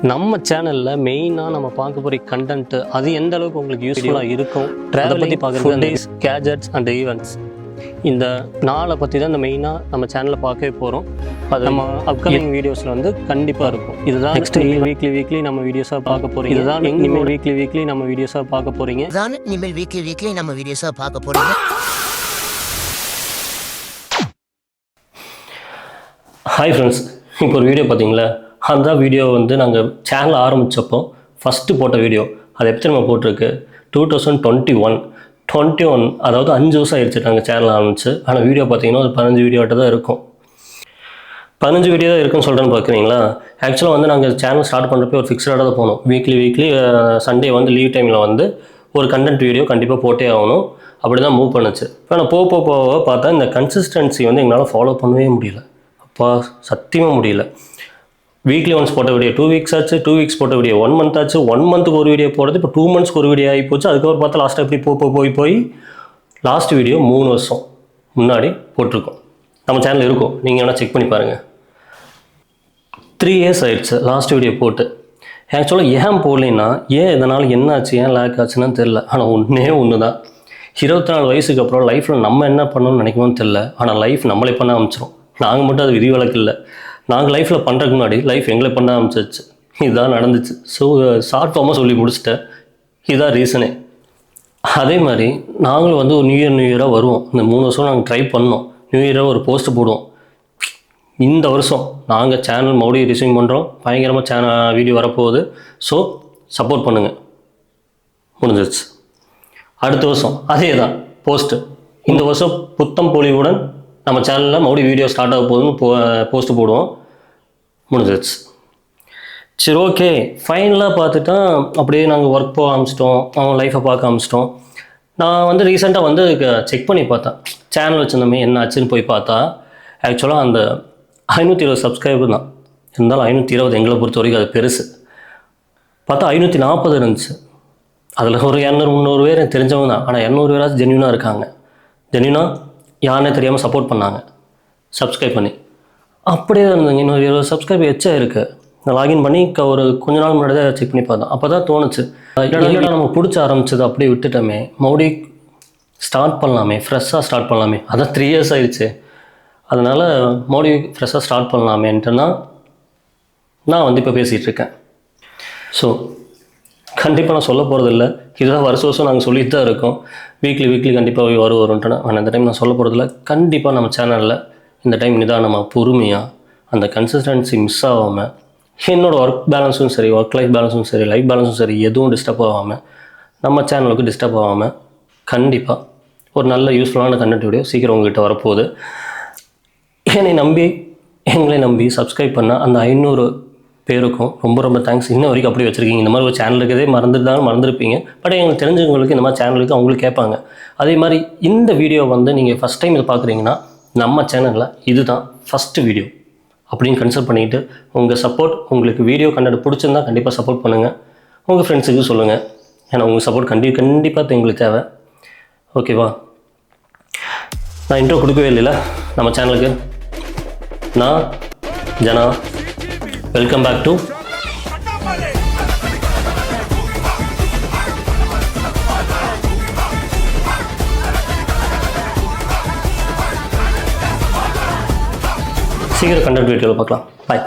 நம்ம சேனலில் மெயினாக நம்ம பார்க்க போகிற கண்டென்ட் அது எந்த அளவுக்கு உங்களுக்கு யூஸ்ஃபுல்லாக இருக்கும் ட்ராவல் பற்றி பார்க்குறது கேஜெட்ஸ் அண்ட் ஈவெண்ட்ஸ் இந்த நாளை பற்றி தான் இந்த மெயினாக நம்ம சேனலில் பார்க்கவே போகிறோம். அது நம்ம அப்கமிங் வீடியோஸில் வந்து கண்டிப்பாக இருக்கும். இதுதான் நெக்ஸ்ட் வீக்லி நம்ம வீடியோஸாக பார்க்க போகிறீங்க. இதுதான் இனிமேல் வீக்லி நம்ம வீடியோஸாக பார்க்க போகிறீங்க. இதுதான் இனிமேல் வீக்லி நம்ம வீடியோஸாக பார்க்க போகிறீங்க. ஹாய் ஃப்ரெண்ட்ஸ், இப்போ ஒரு வீடியோ பார்த்தீங்களா? அந்த வீடியோ வந்து நாங்கள் சேனல் ஆரம்பித்தப்போ ஃபஸ்ட்டு போட்ட வீடியோ. அது எப்படி நம்ம போட்டிருக்கு 2021, அதாவது 5 வருஷம் ஆயிடுச்சு நாங்கள் சேனல் ஆரம்பிச்சு. ஆனால் வீடியோ பார்த்தீங்கன்னா ஒரு 15 வீடியோட்ட தான் இருக்கும். 15 வீடியோ தான் இருக்குன்னு சொல்கிறேன்னு பார்க்குறீங்களா? ஆக்சுவலாக வந்து நாங்கள் சேனல் ஸ்டார்ட் பண்ணுறப்போ ஒரு ஃபிக்ஸ்டாக தான் போனோம். வீக்லி சண்டே வந்து லீவ் டைமில் வந்து ஒரு கண்டென்ட் வீடியோ கண்டிப்பாக போட்டே ஆகணும். அப்படி தான் மூவ் பண்ணுச்சு. இப்போ நான் போக பார்த்தா இந்த கன்சிஸ்டன்சி வந்து எங்களால் ஃபாலோ பண்ணவே முடியல. அப்பா சத்தியமாக முடியல. வீக்லி ஒன்ஸ் போட்ட வீடியோ 2 வீக்ஸ் ஆச்சு, 2 வீக்ஸ் போட்ட வீடியோ 1 மந்த் ஆச்சு, 1 மந்த்துக்கு ஒரு வீடியோ போடுறது இப்போ 2 மந்த்ஸ்க்கு ஒரு வீடியோ ஆகி போச்சு. அதுக்கப்புறம் பார்த்தா லாஸ்ட்டாக எப்படி போய் லாஸ்ட் வீடியோ 3 வருஷம் முன்னாடி போட்டிருக்கோம். நம்ம சேனல் இருக்கும், நீங்கள் வேணால் செக் பண்ணி பாருங்கள். 3 இயர்ஸ் ஆயிடுச்சு லாஸ்ட் வீடியோ போட்டு. ஆக்சுவலாக ஏன் போடலைன்னா இதனால் என்ன ஆச்சு, ஏன் லேக் ஆச்சுன்னு தெரில. ஆனால் ஒன்று தான், 24 வயசுக்கு அப்புறம் லைஃப்பில் நம்ம என்ன பண்ணணும்னு நினைக்கணும்னு தெரில. ஆனால் லைஃப் நம்மளே பண்ண ஆரம்பிச்சிடும். நாங்கள் மட்டும் அது விதிவிலக்கு இல்லை. நாங்கள் லைஃப்பில் பண்ணுறதுக்கு முன்னாடி லைஃப் எங்களை பண்ண ஆரம்பிச்சிச்சு. இதுதான் நடந்துச்சு. ஸோ ஷார்ட் ஃபார்மாக சொல்லி முடிச்சிட்டேன். இதுதான் ரீசனே. அதே மாதிரி நாங்களும் வந்து ஒரு நியூ இயராக வருவோம். இந்த 3 வருஷம் நாங்கள் ட்ரை பண்ணோம். நியூ இயராக ஒரு போஸ்ட்டு போடுவோம். இந்த வருஷம் நாங்கள் சேனல் மறுபடியும் ரிசீவ் பண்ணுறோம். பயங்கரமாக சேனல் வீடியோ வரப்போகுது. ஸோ சப்போர்ட் பண்ணுங்கள். முடிஞ்சிருச்சு. அடுத்த வருஷம் அதே தான் போஸ்ட்டு. இந்த வருஷம் புத்தம் பொலிவுடன் நம்ம சேனலில் மறுபடியும் வீடியோ ஸ்டார்ட் ஆக போகுதுன்னு போஸ்ட்டு போடுவோம். முடிஞ்சிருச்சு. சரி, ஓகே, ஃபைனலாக பார்த்துட்டா அப்படியே நாங்கள் ஒர்க் போக ஆரம்பிச்சிட்டோம். அவங்க லைஃப்பை பார்க்க ஆரம்பிச்சிட்டோம். நான் வந்து ரீசெண்டாக வந்து செக் பண்ணி பார்த்தேன். சேனல் வச்சுருந்தோமே என்ன ஆச்சுன்னு போய் பார்த்தா ஆக்சுவலாக அந்த 520 சப்ஸ்கிரைபர் தான். இருந்தாலும் 520 எங்களை பொறுத்த வரைக்கும் அது பெருசு. பார்த்தா 540 இருந்துச்சு. அதில் ஒரு 200-300 பேர் எனக்கு தெரிஞ்சவங்க தான். ஆனால் 200 பேராச்சும் ஜென்யூனாக இருக்காங்க. ஜென்யூனாக யாருன்னே தெரியாமல் சப்போர்ட் பண்ணாங்க, சப்ஸ்கிரைப் பண்ணி. அப்படியே இருந்ததுங்க. இன்னொரு 20 சப்ஸ்கிரைப் எச்சா இருக்குது. நான் லாகின் பண்ணி ஒரு கொஞ்ச நாள் முன்னாடி தான் செக் பண்ணி பார்த்தோம். அப்போ தான் தோணுச்சு, இல்லைடா நம்ம பிடிச்ச ஆரம்பிச்சது அப்படியே விட்டுட்டோமே, மறுபடியும் ஸ்டார்ட் பண்ணலாமே, ஃப்ரெஷ்ஷாக ஸ்டார்ட் பண்ணலாமே. அதான் 3 இயர்ஸ் ஆயிடுச்சு. அதனால் மறுபடியும் ஃப்ரெஷ்ஷாக ஸ்டார்ட் பண்ணலாமேன்ட்டுனா நான் வந்து இப்போ பேசிகிட்டு இருக்கேன். ஸோ கண்டிப்பாக நான் சொல்ல போகிறது இல்லை. இதுதான் வருஷம் நாங்கள் சொல்லிட்டு தான் இருக்கோம். வீக்லி கண்டிப்பாக வரும்ன்ட்டு. ஆனால் இந்த டைம் நான் சொல்ல போகிறதில்ல. கண்டிப்பாக நம்ம சேனலில் இந்த டைம் நிதானமாக பொறுமையாக அந்த கன்சிஸ்டன்சி மிஸ் ஆகாமல், என்னோடய ஒர்க் பேலன்ஸும் சரி, ஒர்க் லைஃப் பேலன்ஸும் சரி, லைஃப் பேலன்ஸும் சரி, எதுவும் டிஸ்டர்ப் ஆகாமல், நம்ம சேனலுக்கு டிஸ்டர்ப் ஆகாமல் கண்டிப்பாக ஒரு நல்ல யூஸ்ஃபுல்லான கண்டென்ட் வீடியோ சீக்கிரம் உங்கள்கிட்ட வரப்போகுது. எங்களை நம்பி சப்ஸ்கிரைப் பண்ண அந்த 500 பேருக்கும் ரொம்ப தேங்க்ஸ். இன்ன வரைக்கும் அப்படி வச்சுருக்கீங்க. இந்த மாதிரி ஒரு சேனல் இருக்கதே மறந்துருப்பீங்க. பட் எங்களுக்கு தெரிஞ்சவங்களுக்கு இந்த மாதிரி சேனலுக்கு அவங்களுக்கு கேட்பாங்க. அதே மாதிரி இந்த வீடியோ வந்து நீங்கள் ஃபஸ்ட் டைம் இது பார்க்குறீங்கன்னா நம்ம சேனலில் இதுதான் ஃபஸ்ட்டு வீடியோ அப்படின்னு கன்சிடர் பண்ணிவிட்டு உங்கள் சப்போர்ட், உங்களுக்கு வீடியோ கண்டென்ட் பிடிச்சிருந்தா கண்டிப்பாக சப்போர்ட் பண்ணுங்கள். உங்கள் ஃப்ரெண்ட்ஸுக்கு சொல்லுங்கள். ஏன்னா உங்கள் சப்போர்ட் கண்டிப்பாக எங்களுக்கு தேவை. ஓகேவா? நான் இன்ட்ரோ கொடுக்கவே இல்லைல்ல நம்ம சேனலுக்கு. நான் ஜனா. வெல்கம் பேக் டு சீக்கிரம் கண்டென்ட் வீடியோவில் பார்க்கலாம். பாய்.